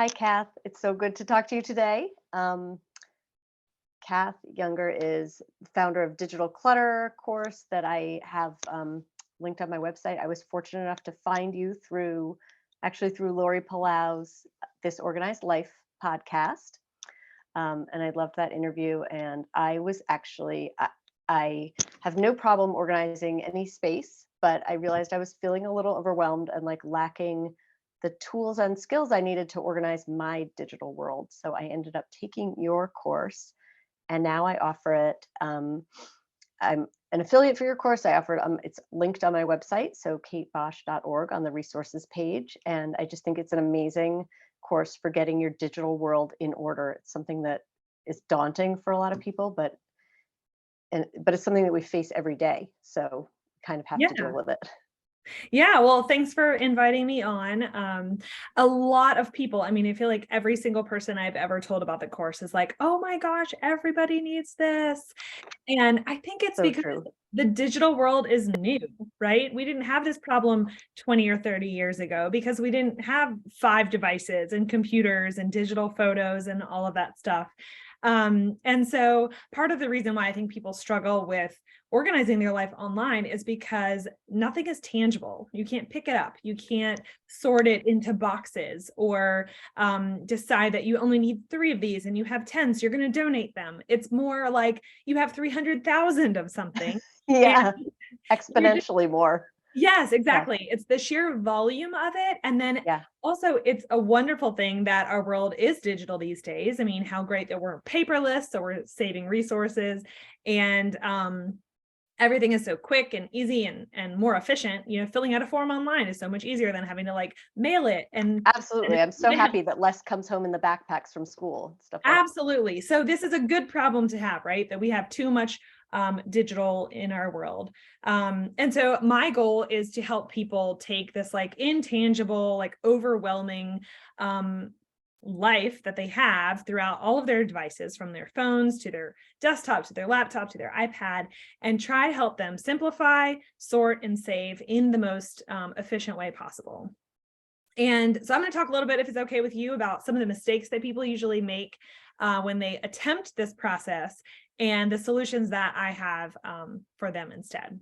Hi, Kath. It's so good to talk to you today. Kath Younger is founder of Digital Clutter course that I have linked on my website. I was fortunate enough to find you through Lori Palau's This Organized Life podcast. And I loved that interview. And I have no problem organizing any space, but I realized I was feeling a little overwhelmed and like lacking the tools and skills I needed to organize my digital world. So I ended up taking your course, and now I offer it. I'm an affiliate for your course. I offer it. It's linked on my website, so katebosch.org on the resources page. And I just think it's an amazing course for getting your digital world in order. It's something that is daunting for a lot of people, but it's something that we face every day. So kind of have to deal with it. Yeah, well, thanks for inviting me on. A lot of people, I feel like every single person I've ever told about the course is like, oh my gosh, everybody needs this. And I think it's So because true. the digital world is new, right? We didn't have this problem 20 or 30 years ago because we didn't have 5 devices and computers and digital photos and all of that stuff. And so part of the reason why I think people struggle with organizing their life online is because nothing is tangible. You can't pick it up. You can't sort it into boxes or decide that you only need 3 of these and you have 10, so you're going to donate them. It's more like you have 300,000 of something. Yeah, And exponentially more. yes, exactly. It's the sheer volume of it. And then also it's a wonderful thing that our world is digital these days. How great that we're paperless, so we're saving resources, and everything is so quick and easy and more efficient. Filling out a form online is so much easier than having to like mail it. And Absolutely. I'm so happy that less comes home in the backpacks from school, stuff like that. Absolutely. So this is a good problem to have, right? That we have too much digital in our world. And so my goal is to help people take this like intangible, like overwhelming life that they have throughout all of their devices, from their phones to their desktop, to their laptop, to their iPad, and try to help them simplify, sort, and save in the most efficient way possible. And so I'm going to talk a little bit, if it's okay with you, about some of the mistakes that people usually make when they attempt this process and the solutions that I have for them instead.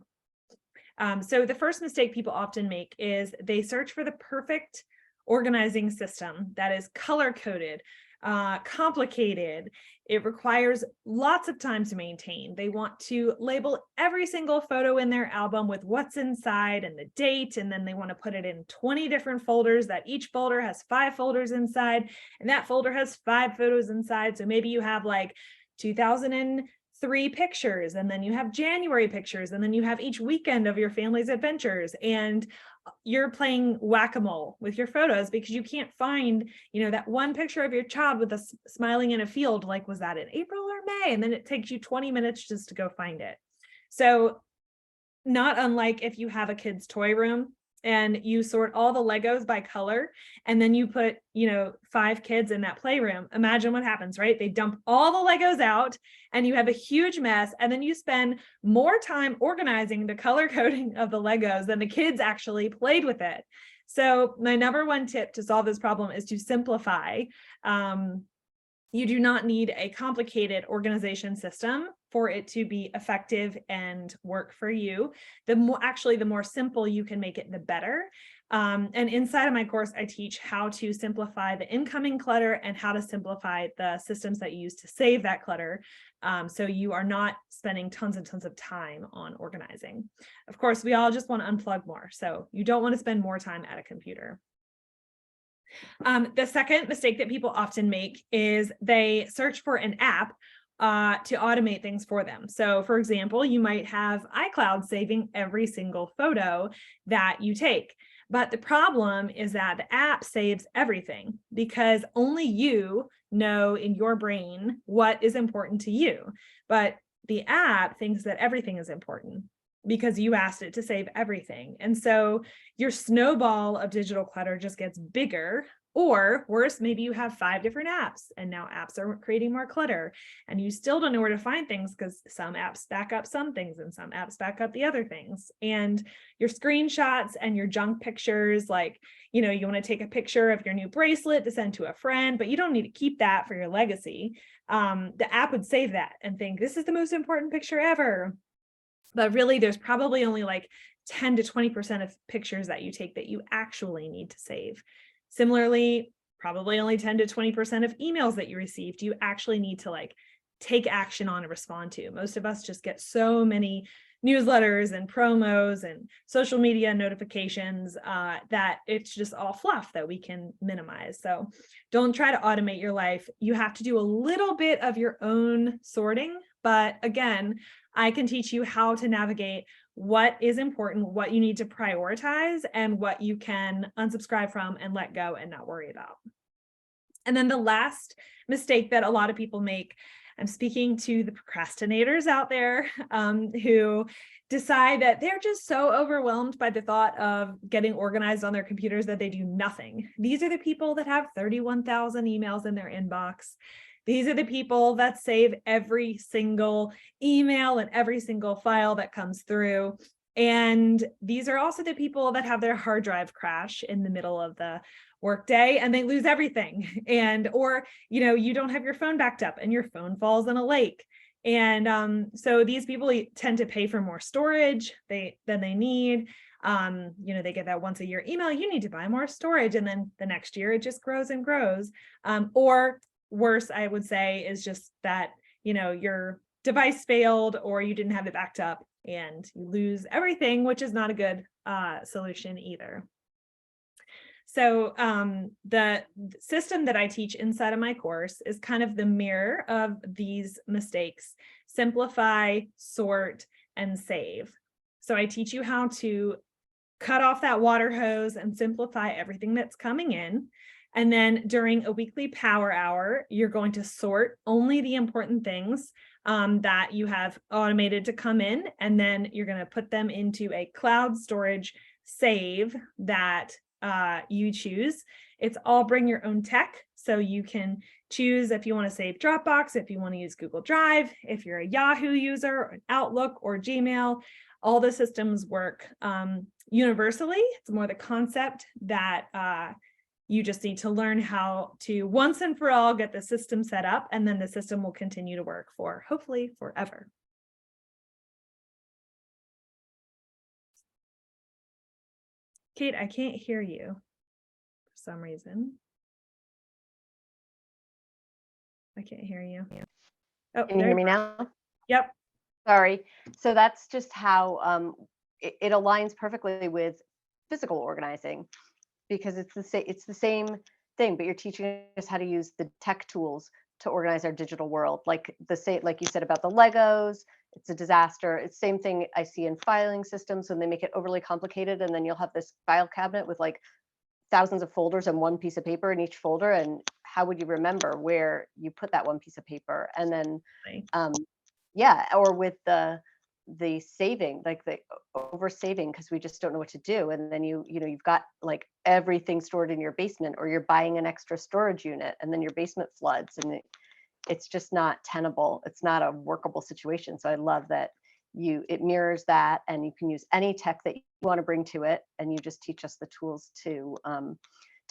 So the first mistake people often make is they search for the perfect organizing system that is color-coded, complicated. It requires lots of time to maintain. They want to label every single photo in their album with what's inside and the date, and then they want to put it in 20 different folders, that each folder has 5 folders inside, and that folder has 5 photos inside. So maybe you have like 2003 pictures, and then you have January pictures, and then you have each weekend of your family's adventures, and you're playing whack-a-mole with your photos because you can't find, that one picture of your child with us smiling in a field. Like, was that in April or May? And then it takes you 20 minutes just to go find it. So not unlike if you have a kid's toy room and you sort all the Legos by color, and then you put, 5 kids in that playroom. Imagine what happens, right? They dump all the Legos out and you have a huge mess. And then you spend more time organizing the color coding of the Legos than the kids actually played with it. So my number one tip to solve this problem is to simplify. You do not need a complicated organization system for it to be effective and work for you. The more simple you can make it, the better. And inside of my course, I teach how to simplify the incoming clutter and how to simplify the systems that you use to save that clutter. So you are not spending tons and tons of time on organizing. Of course, we all just want to unplug more. So you don't want to spend more time at a computer. The second mistake that people often make is they search for an app to automate things for them. So for example, you might have iCloud saving every single photo that you take. But the problem is that the app saves everything because only you know in your brain what is important to you. But the app thinks that everything is important because you asked it to save everything. And so your snowball of digital clutter just gets bigger Or worse, maybe you have 5 different apps and now apps are creating more clutter and you still don't know where to find things because some apps back up some things and some apps back up the other things. And your screenshots and your junk pictures, like, you want to take a picture of your new bracelet to send to a friend, but you don't need to keep that for your legacy. The app would save that and think this is the most important picture ever. But really, there's probably only like 10 to 20% of pictures that you take that you actually need to save. Similarly, probably only 10 to 20% of emails that you receive do you actually need to like take action on and respond to. Most of us just get so many newsletters and promos and social media notifications that it's just all fluff that we can minimize. So don't try to automate your life. You have to do a little bit of your own sorting. But again, I can teach you how to navigate what is important, what you need to prioritize, and what you can unsubscribe from and let go and not worry about. And then the last mistake that a lot of people make, I'm speaking to the procrastinators out there who decide that they're just so overwhelmed by the thought of getting organized on their computers that they do nothing. These are the people that have 31,000 emails in their inbox. These are the people that save every single email and every single file that comes through. And these are also the people that have their hard drive crash in the middle of the workday and they lose everything. And, or, you don't have your phone backed up and your phone falls in a lake. And so these people tend to pay for more storage than they need. They get that once a year email, you need to buy more storage. And then the next year it just grows and grows. Or worse, I would say, is just that, your device failed or you didn't have it backed up and you lose everything, which is not a good solution either. So the system that I teach inside of my course is kind of the mirror of these mistakes: simplify, sort, and save. So I teach you how to cut off that water hose and simplify everything that's coming in. And then during a weekly power hour, you're going to sort only the important things that you have automated to come in. And then you're going to put them into a cloud storage save that you choose. It's all bring your own tech. So you can choose if you want to save Dropbox, if you want to use Google Drive, if you're a Yahoo user, or an Outlook or Gmail. All the systems work universally. It's more the concept that you just need to learn how to once and for all get the system set up, and then the system will continue to work for hopefully forever. Kate, I can't hear you for some reason. I can't hear you. Oh, Can you hear me now? Yep. Sorry. So that's just how it aligns perfectly with physical organizing, because it's the same thing, but you're teaching us how to use the tech tools to organize our digital world. Like you said about the Legos, it's a disaster. It's the same thing I see in filing systems when they make it overly complicated, and then you'll have this file cabinet with like thousands of folders and one piece of paper in each folder, and how would you remember where you put that one piece of paper? And then or with the saving, like the over saving, because we just don't know what to do, and then you've got like everything stored in your basement, or you're buying an extra storage unit and then your basement floods, and it's just not tenable. It's not a workable situation. So I love that it mirrors that, and you can use any tech that you want to bring to it, and you just teach us the tools to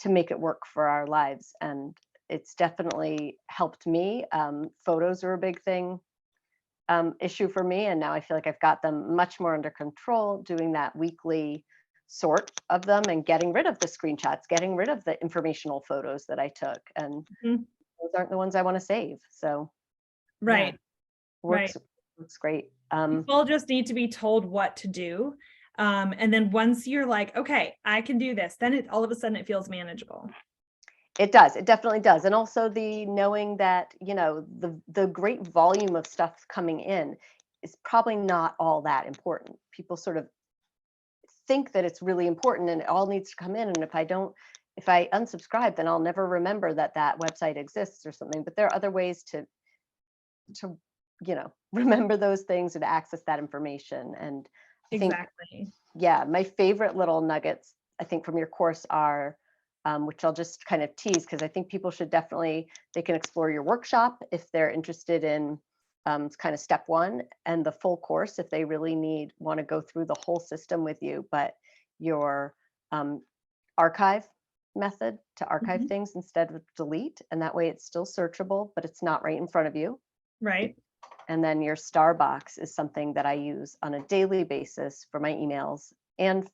make it work for our lives. And it's definitely helped me. Photos are a big thing issue for me, and now I feel like I've got them much more under control, doing that weekly sort of them and getting rid of the screenshots, getting rid of the informational photos that I took, and those aren't the ones I want to save. So right. Works great. People just need to be told what to do. And then once you're like, okay, I can do this, then all of a sudden it feels manageable. It does. It definitely does. And also the knowing that, the great volume of stuff coming in is probably not all that important. People sort of think that it's really important and it all needs to come in. And if I unsubscribe, then I'll never remember that website exists or something. But there are other ways to remember those things and access that information. And I think, exactly. my favorite little nuggets, I think, from your course are which I'll just kind of tease because I think people should definitely, they can explore your workshop if they're interested in kind of step one, and the full course if they really want to go through the whole system with you. But your um, archive method to archive Mhm. things instead of delete, and that way it's still searchable, but it's not right in front of you. Right. And then your star box is something that I use on a daily basis for my emails, and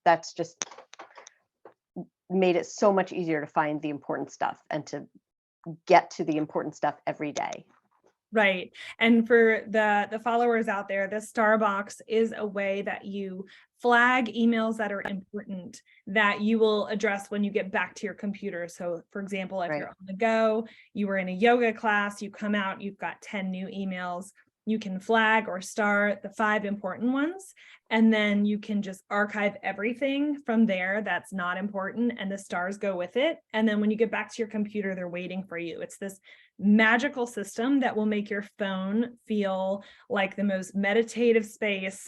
that's just made it so much easier to find the important stuff and to get to the important stuff every day. Right. And for the followers out there, the Starbucks is a way that you flag emails that are important that you will address when you get back to your computer. So for example, if Right. you're on the go, you were in a yoga class, you come out, you've got 10 new emails, you can flag or star the 5 important ones, and then you can just archive everything from there that's not important, and the stars go with it. And then when you get back to your computer, they're waiting for you. It's this magical system that will make your phone feel like the most meditative space.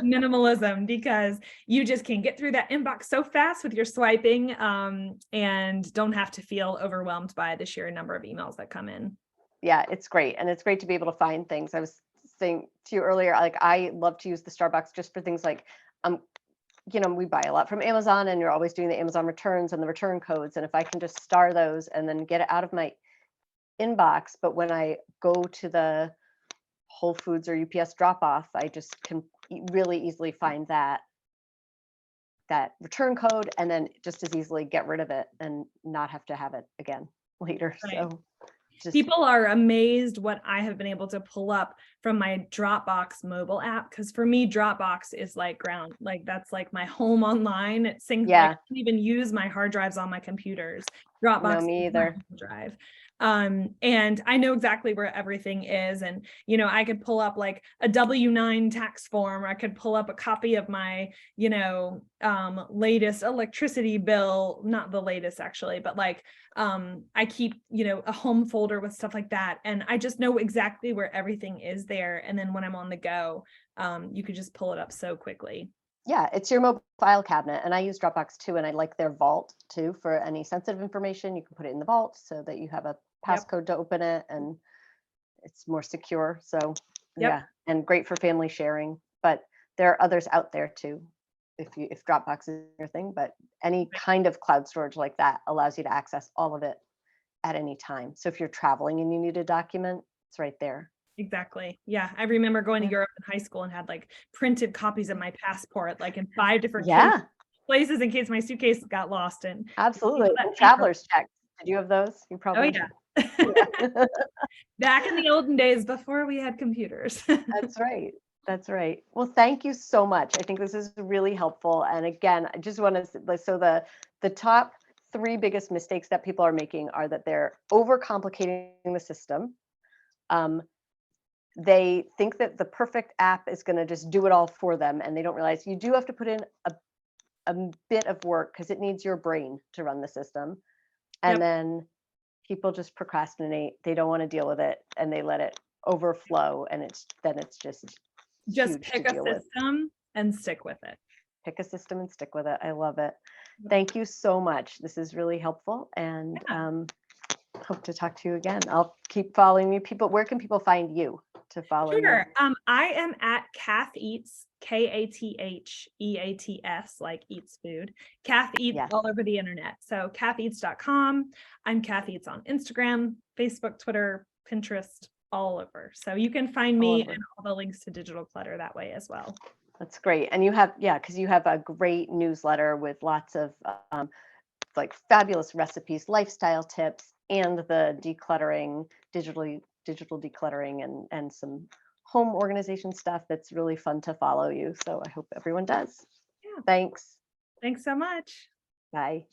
Minimalism, because you just can get through that inbox so fast with your swiping, and don't have to feel overwhelmed by the sheer number of emails that come in. Yeah, it's great. And it's great to be able to find things. I was saying to you earlier, like I love to use the Starbucks just for things like, um, we buy a lot from Amazon and you're always doing the Amazon returns and the return codes. And if I can just star those and then get it out of my inbox, but when I go to the Whole Foods or UPS drop off, I just can really easily find that return code and then just as easily get rid of it and not have to have it again later. Right. So just People are amazed what I have been able to pull up from my Dropbox mobile app. Because for me, Dropbox is like ground, like that's like my home online. It syncs, like I yeah, don't even use my hard drives on my computers. no, Dropbox me is my either. home drive. And I know exactly where everything is. And, I could pull up like a W-9 tax form, or I could pull up a copy of my, latest electricity bill, not the latest actually, but like, I keep, a home folder with stuff like that. And I just know exactly where everything is there. And then when I'm on the go, you could just pull it up so quickly. Yeah, it's your mobile file cabinet, and I use Dropbox too, and I like their vault too for any sensitive information. You can put it in the vault so that you have a Yep. passcode to open it, and it's more secure. So Yep. yeah, and great for family sharing. But there are others out there too, if Dropbox is your thing. But any kind of cloud storage like that allows you to access all of it at any time. So if you're traveling and you need a document, it's right there. Exactly. Yeah. I remember going to Yeah. Europe in high school and had like printed copies of my passport, like in 5 different Yeah, places in case my suitcase got lost. And absolutely. that And paper. traveler's checks. Did you have those? You Oh probably. yeah. Yeah. Back in the olden days before we had computers. That's right. That's right. Well, thank you so much. I think this is really helpful. And again, I just want to, so the top 3 biggest mistakes that people are making are that they're overcomplicating the system. Um, they think that the perfect app is going to just do it all for them, and they don't realize you do have to put in a bit of work because it needs your brain to run the system. And Yep. then people just procrastinate. They don't want to deal with it, and they let it overflow, and it's just Just huge to pick a deal with. system and stick with it. Pick a system and stick with it. I love it. Yep. Thank you so much. This is really helpful, and Yeah. hope to talk to you again. I'll keep following you. People, where can people find you to follow you? Sure. I am at Kath Eats, KATHEATS, like eats food. Kath Eats Yes. all over the internet. So katheats.com. I'm Kath Eats on Instagram, Facebook, Twitter, Pinterest, all over. So you can find All me over. and all the links to Digital Clutter that way as well. That's great. And you have, yeah, because you have a great newsletter with lots of like fabulous recipes, lifestyle tips, and the decluttering, digital decluttering, and some home organization stuff that's really fun to follow you. So I hope everyone does. Yeah. Thanks. Thanks so much. Bye.